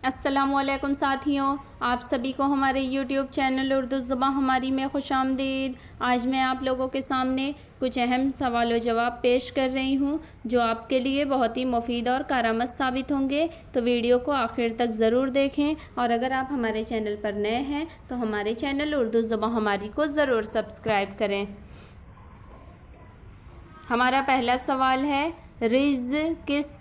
अस्सलामुअलैकुम साथियों, आप सभी को हमारे YouTube चैनल उर्दू ज़ुबान हमारी में खुशामदीद। आज मैं आप लोगों के सामने कुछ अहम सवाल व जवाब पेश कर रही हूँ जो आपके लिए बहुत ही मुफीद और कारआमद साबित होंगे। तो वीडियो को आखिर तक ज़रूर देखें और अगर आप हमारे चैनल पर नए हैं तो हमारे चैनल उर्दू ज़ुबान हमारी को ज़रूर सब्सक्राइब करें। हमारा पहला सवाल है, रिज़ किस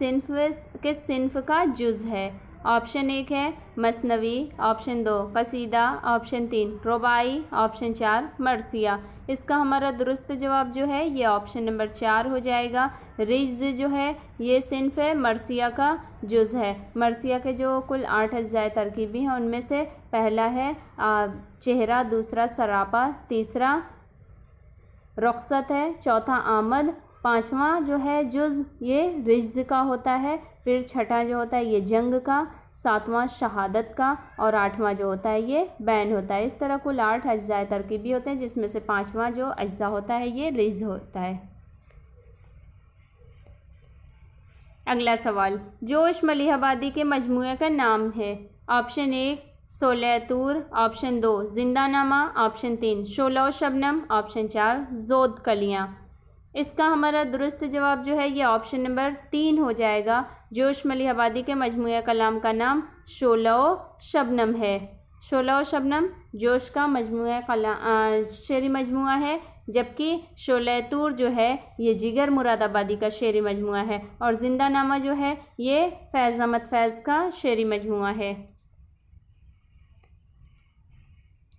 सिन्फ का जुज़ है। ऑप्शन 1 है मसनवी, ऑप्शन 2 कसीदा, ऑप्शन 3 रुबाई, ऑप्शन 4 मरसिया। इसका हमारा दुरुस्त जवाब जो है ये ऑप्शन नंबर 4 हो जाएगा। रिज़ जो है ये सिन्फ है, मरसिया का जुज़ है। मरसिया के जो कुल 8 अज्जाए तरकीबी हैं उनमें से पहला है चेहरा, दूसरा सरापा, तीसरा रुखसत है, चौथा आमद, पांचवा जो है जुज़ ये रिज़ का होता है, फिर छठा जो होता है ये जंग का, सातवां शहादत का और आठवां जो होता है ये बैन होता है। इस तरह कुल 8 अज्जाए तरकीबी होते हैं जिसमें से पांचवा जो अज्जा होता है ये रिज़ होता है। अगला सवाल, जोश मलिहाबादी के मजमूए का नाम है। ऑप्शन 1 सोलह तूर, ऑप्शन 2 जिंदानामा, ऑप्शन 3 शोला शबनम, ऑप्शन 4 जोद कलियाँ। इसका हमारा दुरुस्त जवाब जो है ये ऑप्शन नंबर 3 हो जाएगा। जोश मलिहाबादी के मजमूए कलाम का नाम शोला शबनम है। शोला शबनम जोश का मजमूआ शेरी मजमूआ है, जबकि शोला तूर जो है ये जिगर मुरादाबादी का शेरी मजमूआ है और जिंदानामा जो है ये फैज़ अहमद फैज़ का शेरी मजमूआ है।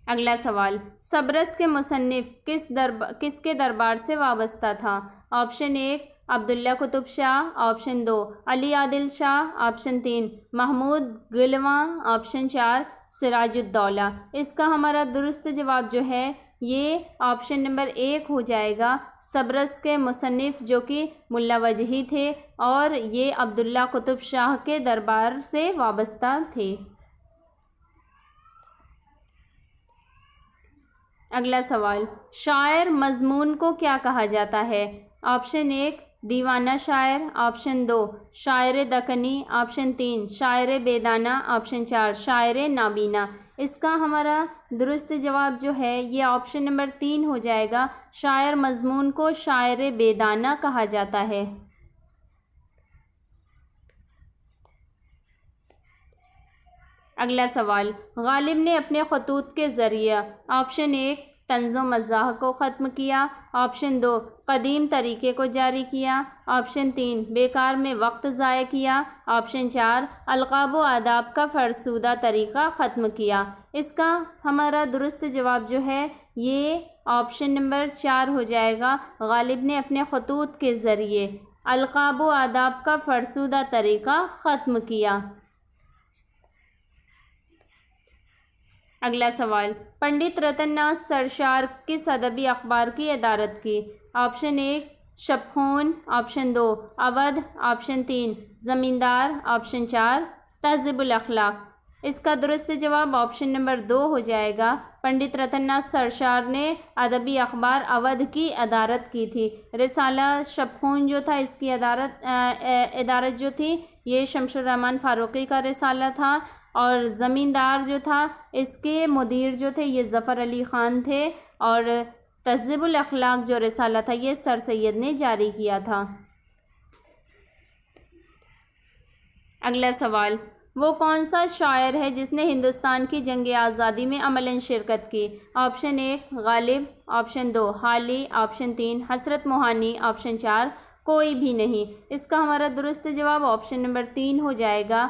अगला सवाल, सबरस के मुसन्निफ किसके दरबार से वाबस्ता था। Option 1 Abdullah Qutub Shah, option 2 Ali Adil Shah, option 3 Mahmud Gilwa, option 4 Sirajuddaula. इसका हमारा दुरुस्त जवाब जो है ये ऑप्शन नंबर 1 हो जाएगा। सबरस के मुसन्निफ जो कि मुल्ला वजही थे और ये अब्दुल्ला कुतुब शाह के दरबार से वाबस्ता थे। अगला सवाल, शायर मजमून को क्या कहा जाता है। ऑप्शन 1 दीवाना शायर, ऑप्शन 2 शायर दकनी, ऑप्शन 3 शायर बेदाना, ऑप्शन 4 शायर नाबीना। इसका हमारा दुरुस्त जवाब जो है ये ऑप्शन नंबर 3 हो जाएगा। शायर मजमून को शायर बेदाना कहा जाता है। अगला सवाल, गालिब ने अपने खतूत के ज़रिए ऑप्शन 1 तंज़ो मज़ाह को ख़त्म किया, ऑप्शन 2 कदीम तरीक़े को जारी किया, ऑप्शन 3 बेकार में वक्त ज़ाय किया, ऑप्शन 4 अलक़ाब व आदाब का फ़रसूदा तरीक़ा ख़त्म किया। इसका हमारा दुरुस्त जवाब जो है ये ऑप्शन नंबर 4 हो जाएगा। गालिब ने अपने खतूत के ज़रिए अलक़ाब व आदाब का फ़रसूदा तरीक़ा ख़त्म किया। अगला सवाल, पंडित रतननाथ सरशार किस अदबी अखबार की अदारत की। ऑप्शन 1 शबखून, ऑप्शन 2 अवध, ऑप्शन 3 ज़मींदार, ऑप्शन 4 तहज़ीबुल अखलाक। इसका दुरुस्त जवाब ऑप्शन नंबर 2 हो जाएगा। पंडित रतननाथ सरशार ने अदबी अखबार अवध की अदारत की थी। रिसाला शबखून जो था इसकी अदारत जो थी ये शमशुर रहमान फ़ारूक़ी का रिसाला था और ज़मींदार जो था इसके मुदीर जो थे ये ज़फ़र अली ख़ान थे और तहज़ीबुल अखलाक जो रिसाला था ये सर सैयद ने जारी किया था। अगला सवाल, वो कौन सा शायर है जिसने हिंदुस्तान की जंग आज़ादी में अमलन शिरकत की। ऑप्शन 1 गालिब, ऑप्शन 2 हाली, ऑप्शन 3 हसरत मोहानी, ऑप्शन 4 कोई भी नहीं। इसका हमारा दुरुस्त जवाब ऑप्शन नंबर 3 हो जाएगा।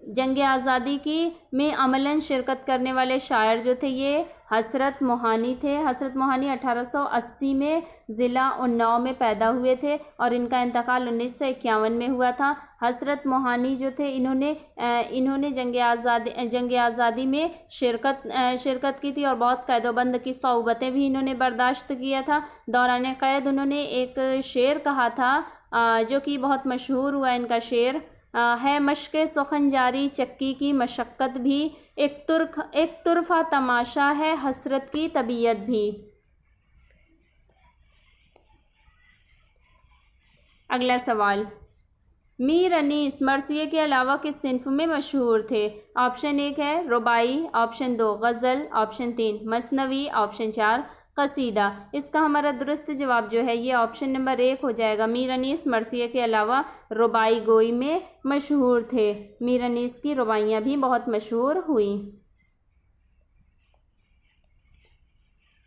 जंग आज़ादी की में अमलन शिरकत करने वाले शायर जो थे ये हसरत मोहानी थे। हसरत मोहानी 1880 में ज़िला उन्नाव में पैदा हुए थे और इनका इंतकाल 1951 में हुआ था। हसरत मोहानी जो थे इन्होंने जंग आज़ादी में शिरकत की थी और बहुत कैदोबंद की सौबतें भी इन्होंने बर्दाश्त किया था। दौरान क़ैद उन्होंने एक शेर कहा था जो कि बहुत मशहूर हुआ। इनका शेर है, मशक़े सुखन जारी चक्की की मशक्क़त भी, एक तुरफ़ा तमाशा है हसरत की तबीयत भी। अगला सवाल, मीर अनीस मरसिए के अलावा किस सिन्फ में मशहूर थे? ऑप्शन 1 है रुबाई, ऑप्शन 2 गज़ल, ऑप्शन 3 मसनवी, ऑप्शन 4 कसीदा। इसका हमारा दुरुस्त जवाब जो है ये ऑप्शन नंबर 1 हो जाएगा। मीर अनीस मरसिए के अलावा रुबाई गोई में मशहूर थे। मीर अनीस की रुबाइयाँ भी बहुत मशहूर हुई।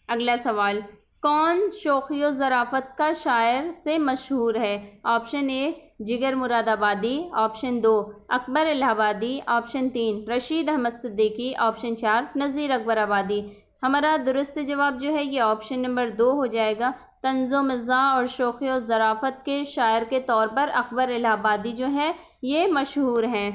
अगला सवाल, कौन शोखी व ज़राफ़त का शायर से मशहूर है? ऑप्शन 1 जिगर मुरादाबादी, ऑप्शन 2 अकबर इलाहाबादी, ऑप्शन 3 रशीद अहमद सिद्दीकी, ऑप्शन 4 नज़ीर अकबर आबादी। हमारा दुरुस्त जवाब जो है ये ऑप्शन नंबर 2 हो जाएगा। तंज़ो मिज़ाह और शोखी और ज़राफ़त के शायर के तौर पर अकबर इलाहाबादी जो है ये मशहूर हैं।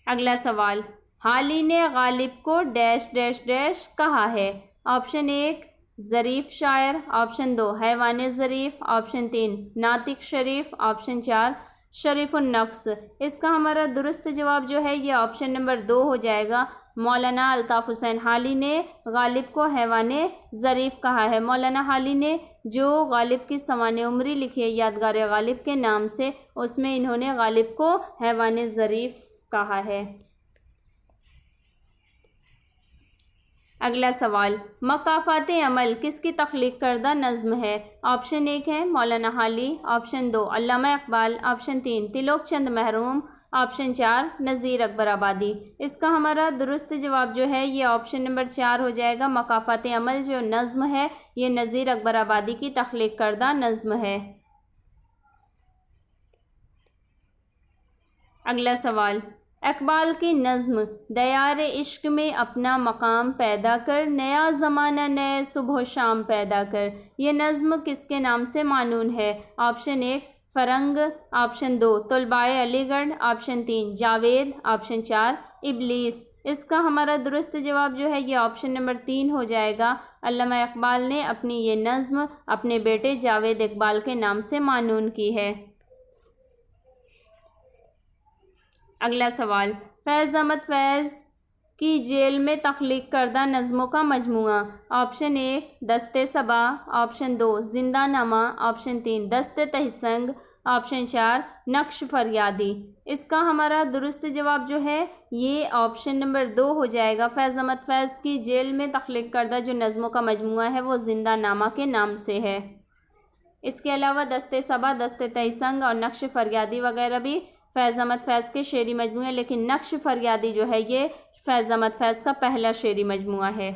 अगला सवाल, हाली ने गालिब को डैश डैश डैश कहा है? ऑप्शन 1 ज़रीफ़ शायर, ऑप्शन 2 हैवान ज़रीफ़, ऑप्शन 3 नातिक शरीफ, ऑप्शन 4 शरीफुन नफ्स। इसका हमारा दुरुस्त जवाब जो है ये ऑप्शन नंबर 2 हो जाएगा। मौलाना अल्ताफ़ हुसैन हाली ने गालिब को हैवान ज़रीफ़ कहा है। मौलाना हाली ने जो गालिब की सवाने उमरी लिखी है यादगार गालिब के नाम से, उसमें इन्होंने गालिब को हैवान ज़रीफ़ कहा है। अगला सवाल, मकाफ़ात अमल किसकी तख्लीक करदा नज़्म है? ऑप्शन 1 है मौलाना हाली, ऑप्शन 2 अल्लामा इकबाल, ऑप्शन 3 तिलोक चंद महरूम, ऑप्शन 4 नज़ीर अकबर आबादी। इसका हमारा दुरुस्त जवाब जो है ये ऑप्शन नंबर 4 हो जाएगा। मकाफ़ात अमल जो नज़्म है ये नज़ीर अकबर आबादी की तख्लीक करदा नज़्म है। अगला सवाल, इकबाल की नज़्म दयार इश्क में अपना मकाम पैदा कर, नया ज़माना नए सुबह शाम पैदा कर, ये नज़्म किसके नाम से मानून है? ऑप्शन 1 फ़रंग, ऑप्शन 2 तुलबाए अलीगढ़, ऑप्शन 3 जावेद, ऑप्शन 4 इबलीस। इसका हमारा दुरुस्त जवाब जो है ये ऑप्शन नंबर 3 हो जाएगा। अल्लामा इकबाल ने अपनी ये नज़्म अपने बेटे जावेद इकबाल के नाम से मानून की है। अगला सवाल, फैज़ अहमद फैज़ की जेल में तख्लीक करदा नज़्मों का मजमुआ। ऑप्शन 1 दस्ते सबा, ऑप्शन 2 जिंदा नामा, ऑप्शन 3 दस्ते तहसंग, ऑप्शन 4 नक्श फरियादी। इसका हमारा दुरुस्त जवाब जो है ये ऑप्शन नंबर 2 हो जाएगा। फैज़ अहमद फैज़ की जेल में तख्लीक करदा जो नज़्मों का मजमुआ है वो जिंदा नामा के नाम से है। इसके अलावा दस्ते सबा, दस्ते तहसंग और नक्श फरियादी वगैरह भी फैज़ अहमद फैज़ के शेरी मजमुए, लेकिन नक्श फरियादी जो है ये फैज़ अहमद फैज़ का पहला शेरी मजमुआ है।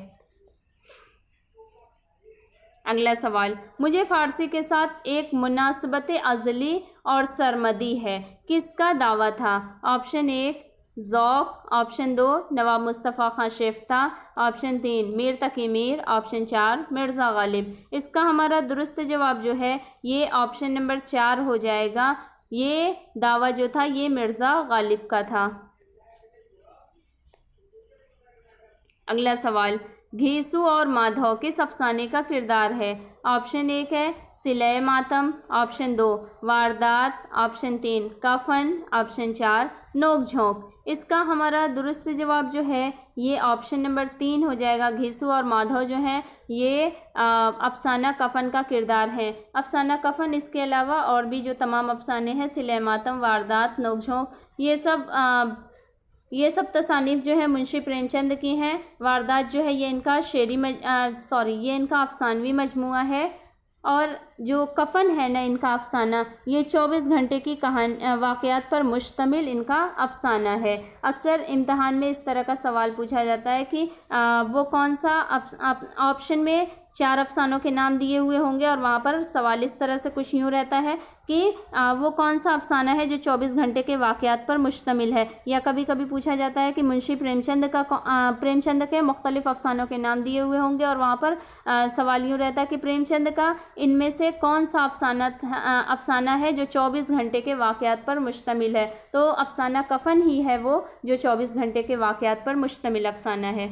अगला सवाल, मुझे फ़ारसी के साथ एक मुनासबत अज़ली और सरमदी है, किसका दावा था? ऑप्शन 1 ज़ौक़, ऑप्शन 2 नवाब मुस्तफ़ा खां शेफ्ता, ऑप्शन 3 मीर तकी मीर, ऑप्शन 4 मिर्ज़ा गालिब। इसका हमारा दुरुस्त जवाब जो है ये ऑप्शन नंबर 4 हो जाएगा। ये दावा जो था ये मिर्ज़ा गालिब का था। अगला सवाल, घीसू और माधव किस अफसाने का किरदार है? ऑप्शन 1 है सिले मातम, ऑप्शन 2 वारदात, ऑप्शन 3 कफन, ऑप्शन 4 नोक झोंक। इसका हमारा दुरुस्त जवाब जो है ये ऑप्शन नंबर 3 हो जाएगा। घीसू और माधव जो है ये अफसाना कफन का किरदार है। अफसाना कफन इसके अलावा और भी जो तमाम अफसाने हैं सिले मातम, वारदात, नोक झोंक, ये सब तसानीफ़ जो है मुंशी प्रेमचंद की हैं। वारदात जो है ये इनका ये इनका अफसानवी मजमुआ है। और जो कफन है ना इनका अफसाना, ये 24 घंटे की वाक़यात पर मुश्तमिल इनका अफसाना है। अक्सर इम्तहान में इस तरह का सवाल पूछा जाता है कि वो कौन सा ऑप्शन में 4 अफसानों के नाम दिए हुए होंगे और वहाँ पर सवाल इस तरह से कुछ यूँ रहता है कि वो कौन सा अफसाना है जो 24 घंटे के वाक़यात पर मुश्तमिल है। या कभी कभी पूछा जाता है कि मुंशी प्रेमचंद के मुख्तलिफ़ अफसानों के नाम दिए हुए होंगे और वहाँ पर सवाल यूँ रहता है कि प्रेमचंद का इनमें से कौन सा अफसाना है जो 24 घंटे के वाक़यात पर मुश्तमिल है। तो अफसाना कफन ही है वो जो 24 घंटे के वाक़यात पर मुश्तमिल अफसाना है।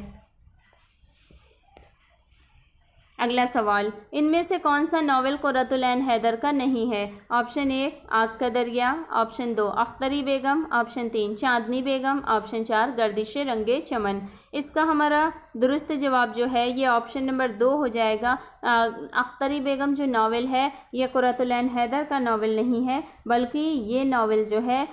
अगला सवाल, इनमें से कौन सा नावल कुर्रतुल ऐन हैदर का नहीं है? ऑप्शन 1 आग का दरिया, ऑप्शन 2 अख्तरी बेगम, ऑप्शन 3 चांदनी बेगम, ऑप्शन 4 गर्दिश रंगे चमन। इसका हमारा दुरुस्त जवाब जो है ये ऑप्शन नंबर 2 हो जाएगा। अख्तरी बेगम जो नावल है ये कुर्रतुल ऐन हैदर का नावल नहीं है, बल्कि ये नावल जो है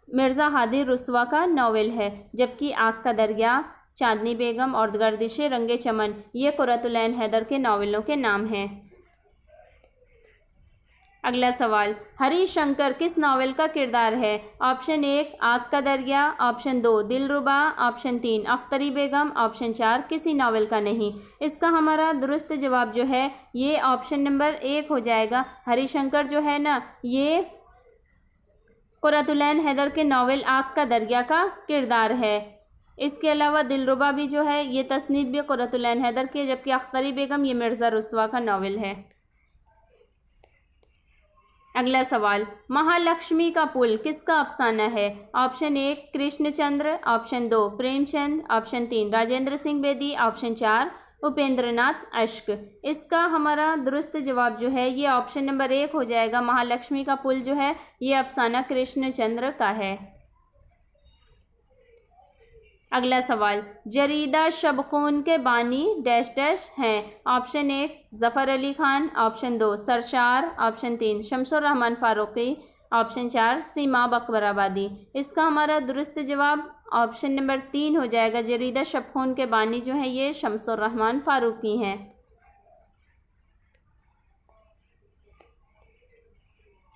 मिर्ज़ा हादी रुस्वा का नावल है। जबकि आग का दरिया, चांदनी बेगम और गर्दिश रंगे चमन ये कुर्रतुल ऐन हैदर के नावलों के नाम हैं। अगला सवाल, हरिशंकर किस नावल का किरदार है? ऑप्शन 1 आग का दरिया, ऑप्शन 2 दिलरुबा, ऑप्शन 3 अख्तरी बेगम, ऑप्शन 4 किसी नावल का नहीं। इसका हमारा दुरुस्त जवाब जो है ये ऑप्शन नंबर 1 हो जाएगा। हरिशंकर जो है ना ये कुर्रतुल ऐन हैदर के नावल आग का दरिया का किरदार है। इसके अलावा दिलरुबा भी जो है ये तसनीफ भी कुर्रतुल ऐन हैदर की है, जबकि अख्तरी बेगम ये मिर्ज़ा रुस्वा का नावल है। अगला सवाल, महालक्ष्मी का पुल किसका अफसाना है? Option 1 Krishnachandra, option 2 Premchand, option 3 Rajendra Singh Bedi, option 4 Upendranath अश्क। इसका हमारा दुरुस्त जवाब जो है ये ऑप्शन नंबर 1 हो जाएगा। महालक्ष्मी का पुल जो है ये अफसाना कृष्णचंद्र का है। अगला सवाल, जरीदा शब-खून के बानी डैश डैश हैं? Option 1 Zafar Ali Khan, option 2 Sarshar, option 3 Shamsur Rahman Farooqui, option 4 Seema Akbarabadi. इसका हमारा दुरुस्त जवाब ऑप्शन नंबर 3 हो जाएगा। जरीदा शब-खून के बानी जो है ये शमसुर रहमान फ़ारूक़ी हैं।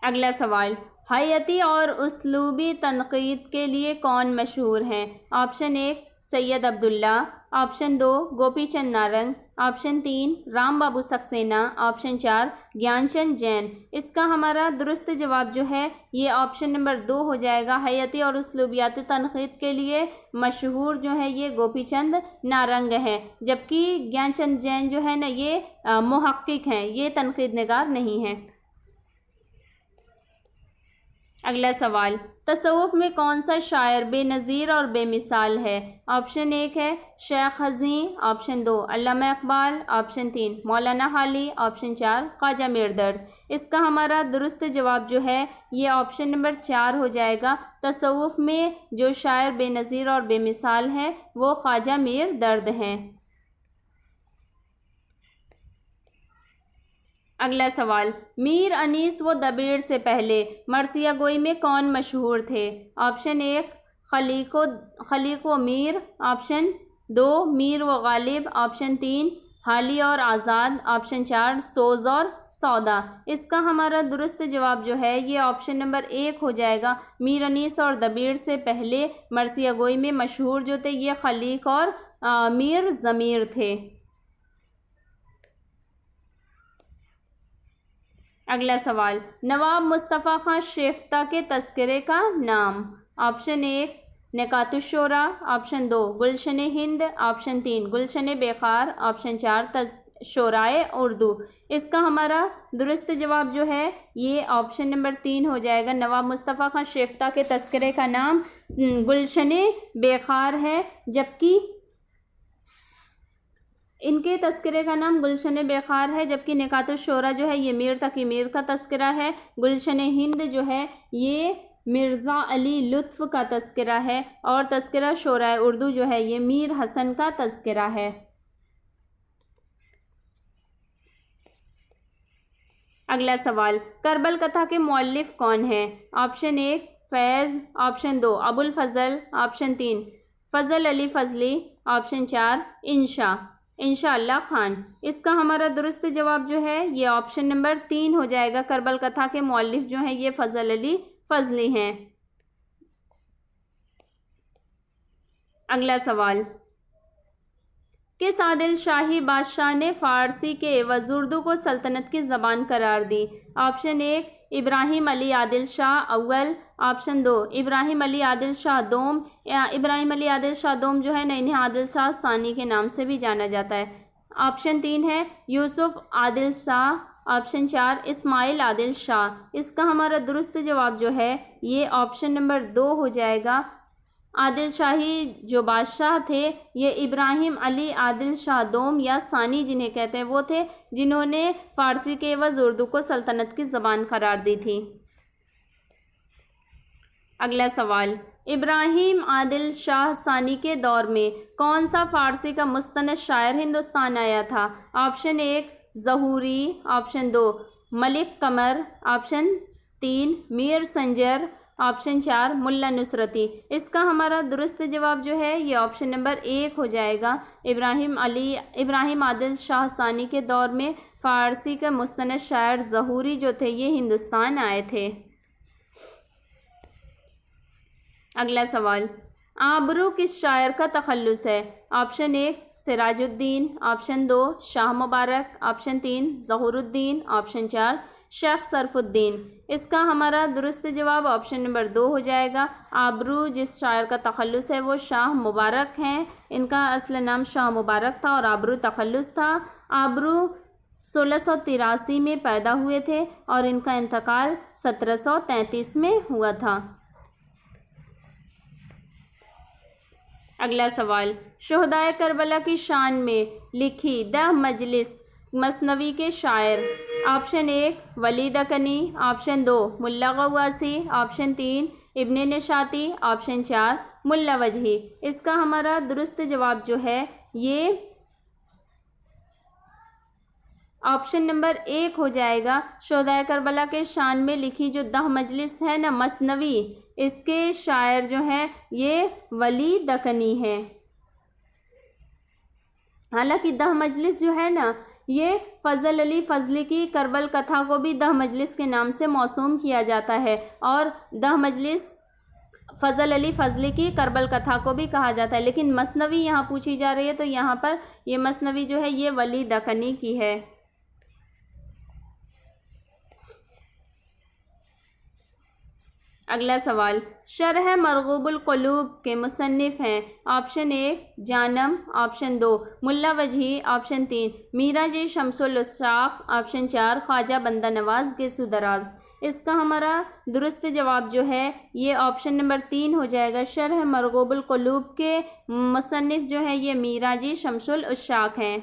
अगला सवाल, हयाती और उसलूबी तनक़ीद के लिए कौन मशहूर हैं? Option 1 Syed Abdullah, option 2 Gopichand Narang, option 3 Ram Babu Saxena, option 4 Gyanchand Jain. इसका हमारा दुरुस्त जवाब जो है ये ऑप्शन नंबर 2 हो जाएगा। हयाती और उसलूबियाती तनक़ीद के लिए मशहूर जो है ये गोपीचंद नारंग है, जबकि ज्ञानचंद जैन जो है ना ये मुहक्किक हैं, ये तनक़ीद निगार नहीं है। अगला सवाल, तसव्वुफ़ में कौन सा शायर बेनज़ीर और बेमिसाल है? ऑप्शन 1 है शेख हज़ी, ऑप्शन 2 अल्लामा इक़बाल, ऑप्शन 3 मौलाना हाली, ऑप्शन 4 ख्वाजा मीर दर्द। इसका हमारा दुरुस्त जवाब जो है ये ऑप्शन नंबर 4 हो जाएगा। तसव्वुफ़ में जो शायर बेनज़ीर और बेमिसाल है वो ख्वाजा मीर दर्द हैं। अगला सवाल, मीर अनीस व दबीर से पहले मरसिया गोई में कौन मशहूर थे? ऑप्शन 1 खलीक व मीर, ऑप्शन 2 मीर व गालिब, ऑप्शन 3 हाली और आज़ाद, ऑप्शन 4 सोज़ और सौदा। इसका हमारा दुरुस्त जवाब जो है ये ऑप्शन नंबर 1 हो जाएगा। मीर अनीस और दबीर से पहले मरसिया गोई में मशहूर जो थे ये खलीक और मीर ज़मीर थे। अगला सवाल, नवाब मुस्तफ़ा खां शेफ्ता के तस्करे का नाम? ऑप्शन 1 निकातुश्शोरा, ऑप्शन 2 गुलशन हिंद, ऑप्शन 3 गुलशन बेखार, ऑप्शन 4 शोराए उर्दू। इसका हमारा दुरुस्त जवाब जो है ये ऑप्शन नंबर 3 हो जाएगा। नवाब मुस्तफ़ा खां शेफ्ता के तस्करे का नाम गुलशन बेखार है, जबकि इनके तस्करे का नाम गुलशन बेखार है, जबकि निकातुश्शोरा जो है ये मीर तकी मीर का तस्करा है। गुलशन हिंद जो है ये मिर्ज़ा अली लुत्फ़ का तस्करा है, और तस्करा शोराए उर्दू जो है ये मीर हसन का तस्करा है। अगला सवाल, करबल कथा के मुअल्लिफ कौन है? Option 1 Faiz, option 2 Abul Fazal, option 3 Fazal Ali Fazli, option 4 Insha Allah Khan. इसका हमारा दुरुस्त जवाब जो है ये ऑप्शन नंबर 3 हो जाएगा। करबल कथा के मुअल्लिफ जो हैं ये फ़ज़ल अली फ़ज़ली हैं। अगला सवाल, किस आदिल शाही बादशाह ने फ़ारसी के एवज़ उर्दू को सल्तनत की ज़बान करार दी? ऑप्शन 1 इब्राहिम अली आदिल शाह अव्वल, ऑप्शन 2 इब्राहिम अली आदिल शाह दोम, या इब्राहिम अली आदिल शाह दोम जो है ना इन्हें आदिल शाह सानी के नाम से भी जाना जाता है। ऑप्शन 3 है यूसुफ आदिल शाह, ऑप्शन 4 इस्माइल आदिल शाह। इसका हमारा दुरुस्त जवाब जो है ये ऑप्शन नंबर 2 हो जाएगा। आदिल शाही जो बादशाह थे ये इब्राहिम अली आदिल शाह दोम या सानी जिन्हें कहते हैं वो थे, जिन्होंने फ़ारसी के एवज़ उर्दू को सल्तनत की ज़बान करार दी थी। अगला सवाल, इब्राहिम आदिल शाह सानी के दौर में कौन सा फ़ारसी का मुस्तनद शायर हिंदुस्तान आया था? ऑप्शन 1 ज़हूरी, ऑप्शन 2 मलिक कमर, ऑप्शन 3 मीर संजर, ऑप्शन 4 मुल्ला नुसरती। इसका हमारा दुरुस्त जवाब जो है ये ऑप्शन नंबर 1 हो जाएगा। इब्राहिम आदिल शाह सानी के दौर में फ़ारसी का मुस्तनद शायर ज़हूरी जो थे ये हिंदुस्तान आए थे। अगला सवाल, आबरू किस शायर का तखल्लुस है? ऑप्शन 1 सिराजुद्दीन, ऑप्शन 2 शाह मुबारक, ऑप्शन 3 ज़हूरुद्दीन, ऑप्शन 4 शेख सरफुद्दीन। इसका हमारा दुरुस्त जवाब ऑप्शन नंबर 2 हो जाएगा। आबरू जिस शायर का तखल्लुस है वो शाह मुबारक हैं। इनका असल नाम शाह मुबारक था और आबरू तखल्लुस था। आबरू 1683 में पैदा हुए थे और इनका इंतकाल 1733 में हुआ था। अगला सवाल, शुहदाए करबला की शान में लिखी द मजलिस मसनवी के शायर? ऑप्शन 1 वली दकनी, ऑप्शन 2 मुल्ला गवासी, ऑप्शन 3 इब्ने निशाती, ऑप्शन 4 मुल्ला वजही। इसका हमारा दुरुस्त जवाब जो है ये ऑप्शन नंबर 1 हो जाएगा। शुहदाए करबला के शान में लिखी जो दह मजलिस है ना मसनवी, इसके शायर जो हैं ये वली दकनी है। हालांकि दह मजलिस जो है ना ये फ़ज़ल अली फ़ज़ली की करबल कथा को भी दह मजलिस के नाम से मौसूम किया जाता है और दह मजलिस फ़ज़ल अली फ़ज़ली की करबल कथा को भी कहा जाता है। लेकिन मसनवी यहाँ पूछी जा रही है तो यहाँ पर ये मसनवी जो है ये वली दकनी की है। अगला सवाल, शरह मरगूबुल क़ुलूब के मुसन्निफ़ हैं? ऑप्शन 1 जानम, ऑप्शन 2 मुल्ला वजही, ऑप्शन 3 मीरा जी शमसुल उस्साक़, ऑप्शन 4 ख्वाजा बंदा नवाज़ गेसु दराज। इसका हमारा दुरुस्त जवाब जो है ये ऑप्शन नंबर 3 हो जाएगा। शरह मरगूबुल क़ुलूब के मुसन्निफ़ जो है ये मीरा जी शमसुल उस्साक़ हैं।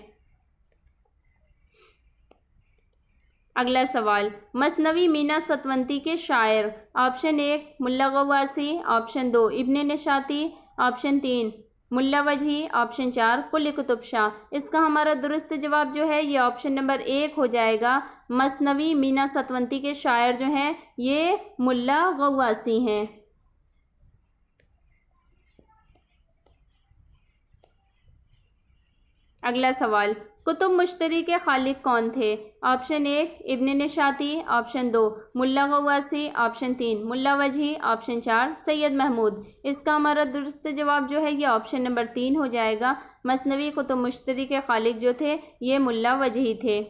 अगला सवाल, मसनवी मीना सतवंती के शायर? ऑप्शन 1 मुल्ला गवासी, ऑप्शन 2 इब्ने निशाती, ऑप्शन 3 मुल्ला वजही, ऑप्शन 4 कुली कुतुब शाह। इसका हमारा दुरुस्त जवाब जो है ये ऑप्शन नंबर 1 हो जाएगा। मसनवी मीना सतवंती के शायर जो हैं ये मुल्ला गवासी हैं। अगला सवाल, कुतुब मुश्तरी के खालिक कौन थे? ऑप्शन 1 इब्ने निशाती, ऑप्शन 2 मुल्ला गवासी, ऑप्शन 3 मुल्ला वजही, ऑप्शन 4 सैयद महमूद। इसका हमारा दुरुस्त जवाब जो है ये ऑप्शन नंबर 3 हो जाएगा। मसनवी कुतुब मुश्तरी के खालिक जो थे ये मुल्ला वजही थे।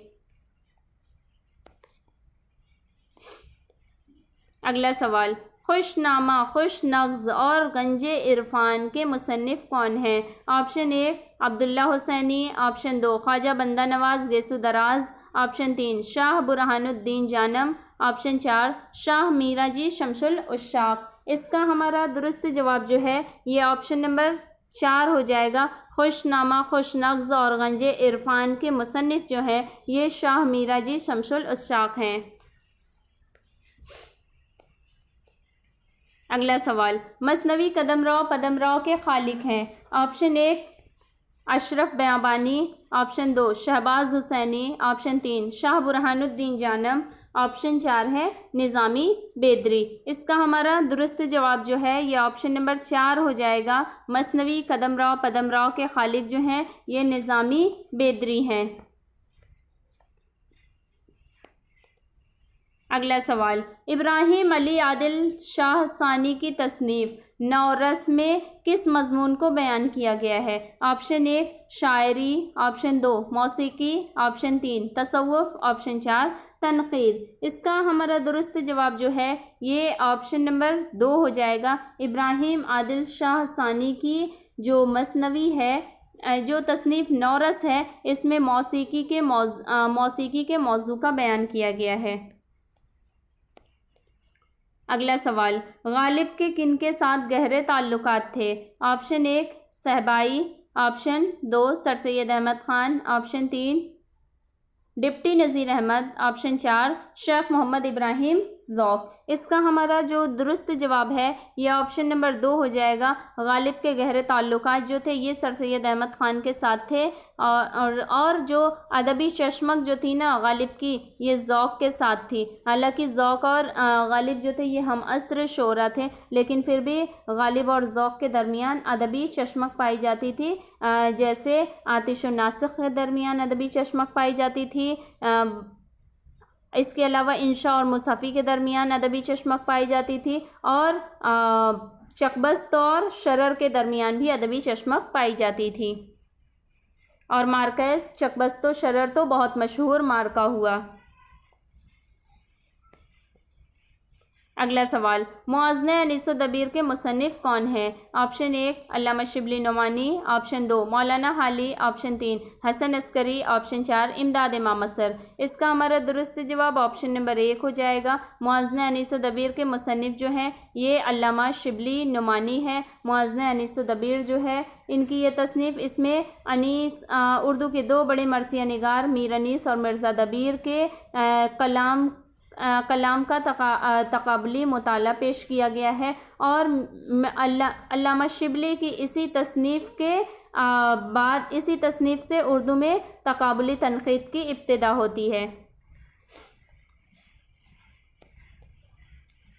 अगला सवाल, खुशनामा, खुश नग़्ज़ और गंजे इरफान के मुसन्निफ़ कौन हैं? ऑप्शन 1 अब्दुल्ला हुसैनी, ऑप्शन 2 ख्वाजा बंदा नवाज़ गेसु दराज, ऑप्शन 3 शाह बुरहानुद्दीन जानम, ऑप्शन 4 शाह मीरा जी शमसुल उस्साक़। इसका हमारा दुरुस्त जवाब जो है ये ऑप्शन नंबर 4 हो जाएगा। खुशनामा, खुश नग़्ज़ और गंजे इरफान के मुसन्निफ़ जो है ये शाह मीरा जी शमसुल उस्साक़ हैं। अगला सवाल, मसनवी कदमराव के खालिक हैं? Option 1 Ashraf Biyabani, option 2 Shahbaz Husaini, option 3 Shah Burhanuddin Janam, option 4 है निज़ामी बेदरी। इसका हमारा दुरुस्त जवाब जो है ये ऑप्शन नंबर 4 हो जाएगा। मसनवी कदमराव के खालिक जो हैं ये निज़ामी बेदरी हैं। अगला सवाल, इब्राहिम अली आदिल शाह सानी की तसनीफ़ नौरस में किस मज़मून को बयान किया गया है? ऑप्शन 1 शायरी, ऑप्शन 2 मौसीकी, ऑप्शन 3 तसव्वुफ़, ऑप्शन 4 तनक़ीद। इसका हमारा दुरुस्त जवाब जो है ये ऑप्शन नंबर 2 हो जाएगा। इब्राहिम आदिल शाह सानी की जो मसनवी है, जो तसनीफ़ नौरस है, इसमें मौसीकी के मौजू का बयान किया गया है। अगला सवाल, गालिब के किन के साथ गहरे ताल्लुकात थे? Option 1 Sahbai, option 2 sir Syed Ahmad Khan, option 3 deputy Nazir Ahmad, option 4 Sheikh Mohammad Ibrahim Zauq. इसका हमारा जो दुरुस्त जवाब है ये ऑप्शन नंबर 2 हो जाएगा। गालिब के गहरे ताल्लुकात जो थे ये सर सैयद अहमद ख़ान के साथ थे और जो अदबी चश्मक जो थी ना गालिब की ये ज़ौक़ के साथ थी। हालांकि ज़ौक़ और गालिब जो थे ये हम असर शोरा थे, लेकिन फिर भी गालिब और ज़ौक़ के दरमियान अदबी चश्मक पाई जाती थी। जैसे आतिश और नासिख के दरमियान अदबी चश्मक पाई जाती थी। इसके अलावा इंशा और मुसफ़ी के दरमियान अदबी चश्मक पाई जाती थी और चकबस्त और शरर के दरमियान भी अदबी चश्मक पाई जाती थी। और मार्कस चकबस्त शरर तो बहुत मशहूर मार्का हुआ। अगला सवाल, मुअज़्ज़न अनीस दबीर के मुसन्निफ़ कौन है? ऑप्शन 1 अल्लामा शिबली नुमानी, ऑप्शन 2 मौलाना हाली, ऑप्शन 3 हसन अस्करी, ऑप्शन 4 इमदाद मामसर। इसका हमारा दुरुस्त जवाब ऑप्शन नंबर 1 हो जाएगा। मुअज़्ज़न अनीस दबीर के मुसन्निफ़ जो हैं ये अल्लामा शिबली नुमानी है। मुअज़्ज़न अनीस दबीर जो है इनकी ये तसनीफ़, इसमें अनीस उर्दू के 2 बड़े मरसिया निगार मीर अनीस और मिर्ज़ा दबीर के कलाम का तक़ाबुली मुताला पेश किया गया है। और अल्लामा शिबली की इसी तसनीफ़ के बाद इसी तसनीफ़ से उर्दू में तक़ाबुली तनक़ीद की इब्तिदा होती है।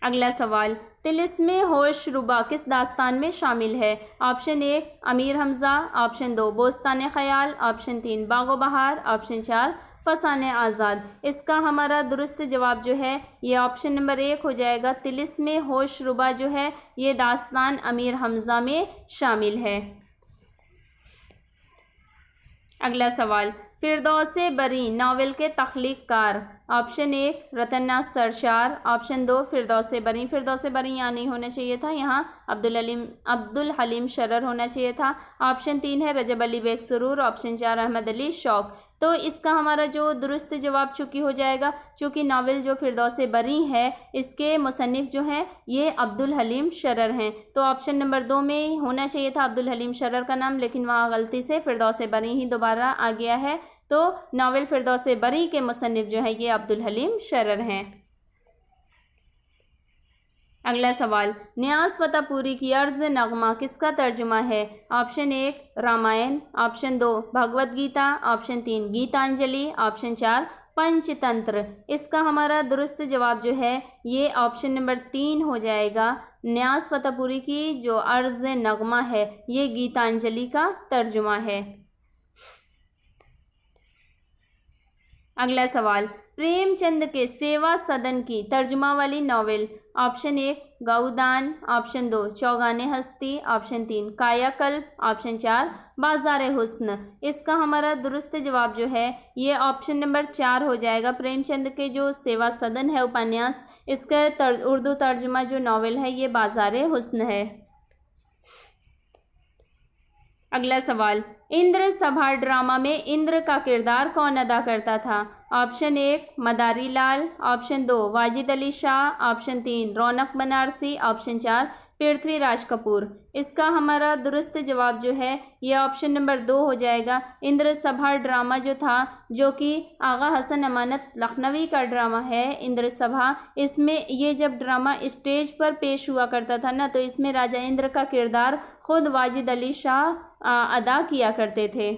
अगला सवाल, तिलिस्मे होश रुबा किस दास्तान में शामिल है? ऑप्शन 1 अमीर हमज़ा, ऑप्शन 2 बोस्तान ख़याल, ऑप्शन 3 बागो बहार, ऑप्शन 4 फसान आज़ाद। इसका हमारा दुरुस्त जवाब जो है ये ऑप्शन नंबर 1 हो जाएगा। तिलिस्मे होश रुबा जो है ये दास्तान अमीर हमज़ा में शामिल है। अगला सवाल, फिरदौसे बरी नावल के तख्लीक़कार? ऑप्शन 1 रतन्नास सरशार, ऑप्शन 2 फिरदौसे बरी। फिरदौसे बरी यहाँ नहीं होना चाहिए था, यहाँ अब्दुल हलीम शरर होना चाहिए था। ऑप्शन 3 है रजब अली बेग सुरूर, ऑप्शन 4 अहमद अली शौक़। तो इसका हमारा जो दुरुस्त जवाब चूँकि हो जाएगा, चूँकि नावल जो फिरदौसे बरी है इसके मुसन्निफ़ जो हैं ये अब्दुल हलीम शरर हैं, तो ऑप्शन नंबर 2 में होना चाहिए था अब्दुल हलीम शरर का नाम, लेकिन वहाँ गलती से फिरदौसे बरी ही दोबारा आ गया है। तो नावल फिरदौसे बरी के मुसन्निफ़ जो है ये अब्दुल हलीम शरर हैं। अगला सवाल, न्यास फतेहपुरी की अर्ज़ नगमा किसका तर्जुमा है? Option 1 Ramayan, option 2 Bhagavad Gita, option 3 Gitanjali, option 4 Panchatantra. इसका हमारा दुरुस्त जवाब जो है ये ऑप्शन नंबर 3 हो जाएगा। न्यास फतेहपुरी की जो अर्ज़ नगमा है ये गीतांजलि का तर्जुमा है। अगला सवाल, प्रेमचंद के सेवा सदन की तर्जुमा वाली नावल? ऑप्शन 1 गौदान, ऑप्शन 2 चौगाने हस्ती, ऑप्शन 3 कायाकल्प, ऑप्शन 4 बाजार हुस्न। इसका हमारा दुरुस्त जवाब जो है ये ऑप्शन नंबर 4 हो जाएगा। प्रेमचंद के जो सेवा सदन है उपन्यास, इसका उर्दू तर्जुमा जो नावल है ये बाजार हुस्न है। अगला सवाल, इंद्र सभा ड्रामा में इंद्र का किरदार कौन अदा करता था? Option 1 Madari Lal, option 2 Wajid Ali Shah, option 3 रौनक बनारसी, ऑप्शन 4 पृथ्वीराज कपूर। इसका हमारा दुरुस्त जवाब जो है ये ऑप्शन नंबर 2 हो जाएगा। इंद्र सभा ड्रामा जो था, जो कि आगा हसन अमानत लखनवी का ड्रामा है इंद्र सभा, इसमें ये जब ड्रामा स्टेज पर पेश हुआ करता था ना, तो इसमें राजा इंद्र का किरदार खुद वाजिद अली शाह अदा किया करते थे।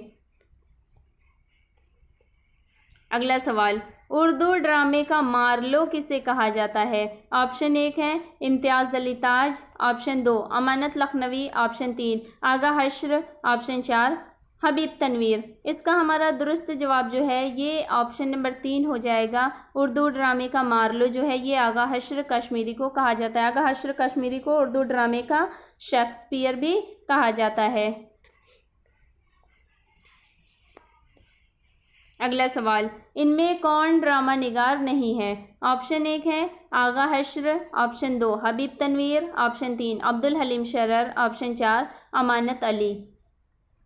अगला सवाल, उर्दू ड्रामे का मार्लो किसे कहा जाता है? ऑप्शन 1 है इम्तियाज़ अली ताज, ऑप्शन 2 अमानत लखनवी, ऑप्शन 3 आगा हश्र, ऑप्शन 4 हबीब तनवीर। इसका हमारा दुरुस्त जवाब जो है ये ऑप्शन नंबर 3 हो जाएगा। उर्दू ड्रामे का मार्लो जो है ये आगा हश्र कश्मीरी को कहा जाता है। आगा हश्र कश्मीरी को उर्दू ड्रामे का शेक्सपियर भी कहा जाता है। अगला सवाल, इनमें कौन ड्रामा निगार नहीं है? ऑप्शन 1 है आगा हश्र, option 2 Habib Tanvir, option 3 Abdul haleem Sharar, option 4 Amanat Ali.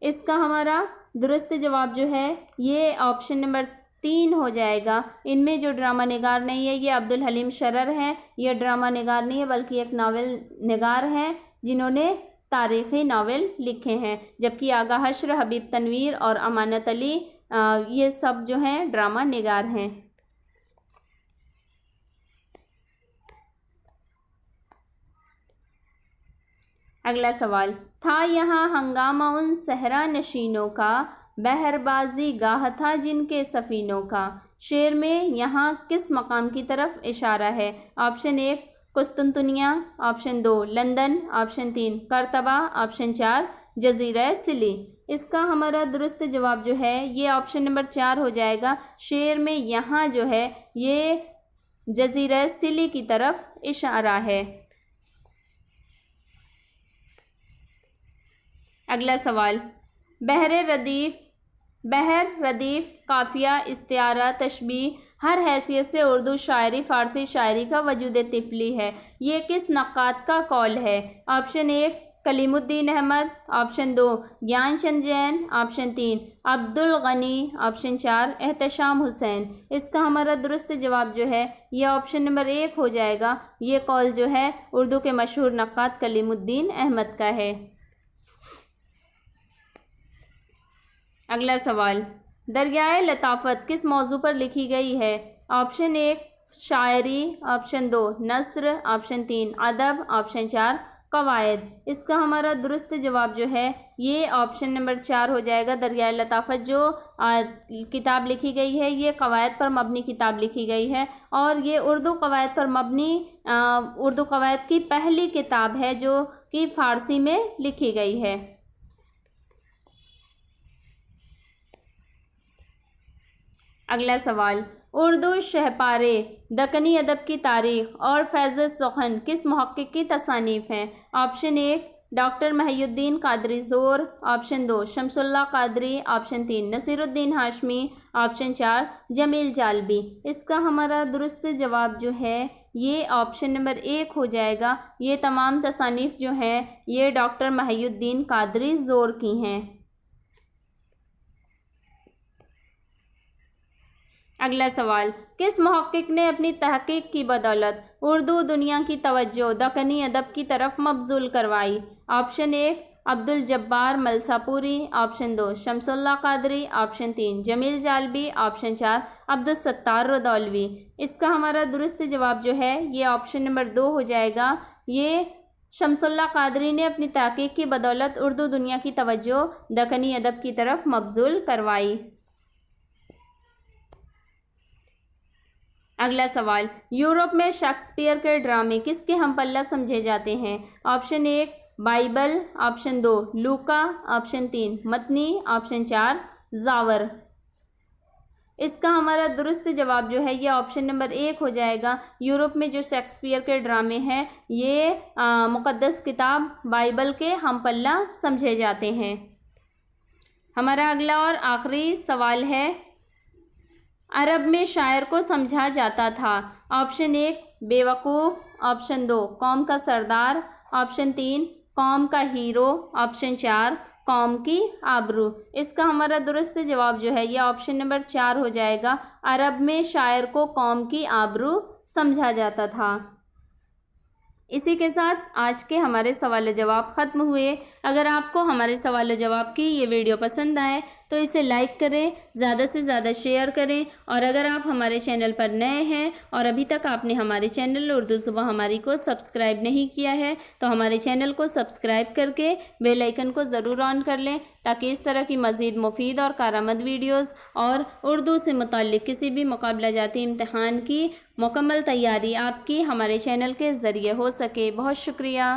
इसका हमारा दुरुस्त जवाब जो है ये ऑप्शन नंबर 3 हो जाएगा। इनमें जो ड्रामा निगार नहीं है ये अब्दुल हलीम शरर हैं। ये ड्रामा निगार नहीं है बल्कि एक नावल निगार हैं जिन्होंने तारीख़ी नावल लिखे हैं। जबकि आगा हश्र, हबीब तनवीर और अमानत अली ये सब जो हैं ड्रामा निगार हैं। अगला सवाल, था यहाँ हंगामा उन सहरा नशीनों का, बहरबाजी गाह था जिनके सफ़ीनों का। शेर में यहाँ किस मकाम की तरफ इशारा है? ऑप्शन 1 कुस्तुनतुनिया, ऑप्शन 2 लंदन, ऑप्शन 3 करतबा, ऑप्शन 4 जजीरा सिली। इसका हमारा दुरुस्त जवाब जो है ये ऑप्शन नंबर 4 हो जाएगा। शेर में यहाँ जो है ये जजीरा सिली की तरफ इशारा है। अगला सवाल, बहर रदीफ़ काफ़िया इस्तिआरा तशबीह हर हैसियत से उर्दू शायरी फ़ारसी शायरी का वजूद तिफ़ली है। ये किस नक्कात का कौल है? Option 1 Kalimuddin Ahmed, option 2 Gyanchand Jain, option 3 Abdul Gani, option 4 Ehtesham Hussain. इसका हमारा दुरुस्त जवाब जो है ये ऑप्शन नंबर 1 हो जाएगा। ये कौल जो है उर्दू के मशहूर नक्कात कलीमुद्दीन अहमद का है। अगला सवाल, दरियाए लताफ़त किस मौजू पर लिखी गई है? ऑप्शन 1 शायरी, ऑप्शन 2 नस्र, ऑप्शन 3 अदब, ऑप्शन 4 कवायद। इसका हमारा दुरुस्त जवाब जो है ये ऑप्शन नंबर 4 हो जाएगा। दरियाए लताफ़त जो किताब लिखी गई है ये कवायद पर मबनी किताब लिखी गई है और ये उर्दू कवायद पर मबनी उर्दू कवायद की पहली किताब है जो कि फ़ारसी में लिखी गई है। अगला सवाल, उर्दू शहपारे, दक्कनी अदब की तारीख़ और फैज़ सुख़न किस मुहक्किक की तसानीफ़ हैं? Option 1 doctor Mohiuddin Qadri Zor, option 2 Shamsullah Qadri, option 3 Nasiruddin Hashmi, option 4 Jamil Jalibi. इसका हमारा दुरुस्त जवाब जो है ये ऑप्शन नंबर 1 हो जाएगा। ये तमाम तसानीफ़ जो हैं ये डॉक्टर महिउद्दीन कादरी ज़ोर की हैं। अगला सवाल, किस मुहक्किक ने अपनी तहकीक की बदौलत उर्दू दुनिया की तवज्जो दक्कनी अदब की तरफ मबजूल करवाई? Option 1 Abdul Jabbar Malsapuri, option 2 Shamsullah Qadri, option 3 Jamil Jalibi, option 4 Abdul Sattar Radaulvi. इसका हमारा दुरुस्त जवाब जो है ये ऑप्शन नंबर 2 हो जाएगा। ये शमसुल्लाह कादरी ने अपनी तहकीक की बदौलत उर्दू दुनिया की तवज्जो दक्कनी अदब की तरफ मबजूल करवाई। अगला सवाल, यूरोप में शेक्सपियर के ड्रामे किसके हमपल्ला समझे जाते हैं? ऑप्शन 1 बाइबल, ऑप्शन 2 लूका, ऑप्शन 3 मतनी, ऑप्शन 4 जावर। इसका हमारा दुरुस्त जवाब जो है ये ऑप्शन नंबर 1 हो जाएगा। यूरोप में जो शेक्सपियर के ड्रामे हैं ये मुक़द्दस किताब बाइबल के हमपल्ला समझे जाते हैं। हमारा अगला और आखिरी सवाल है, अरब में शायर को समझा जाता था। ऑप्शन 1 बेवकूफ़, ऑप्शन 2 कौम का सरदार, ऑप्शन 3 कौम का हीरो, ऑप्शन 4 कौम की आबरू। इसका हमारा दुरुस्त जवाब जो है ये ऑप्शन नंबर 4 हो जाएगा। अरब में शायर को कौम की आबरू समझा जाता था। इसी के साथ आज के हमारे सवाल जवाब ख़त्म हुए। अगर आपको हमारे सवाल जवाब की ये वीडियो पसंद आए तो इसे लाइक करें, ज़्यादा से ज़्यादा शेयर करें और अगर आप हमारे चैनल पर नए हैं और अभी तक आपने हमारे चैनल उर्दू सुबह हमारी को सब्सक्राइब नहीं किया है तो हमारे चैनल को सब्सक्राइब करके बेल आइकन को ज़रूर ऑन कर लें ताकि इस तरह की मज़ीद मुफीद और कारआमद वीडियोज़ और उर्दू से मुताल्लिक़ किसी भी मुकाबला जाती इम्तहान की मुकम्मल तैयारी आपकी हमारे चैनल के ज़रिए हो सके। बहुत शुक्रिया।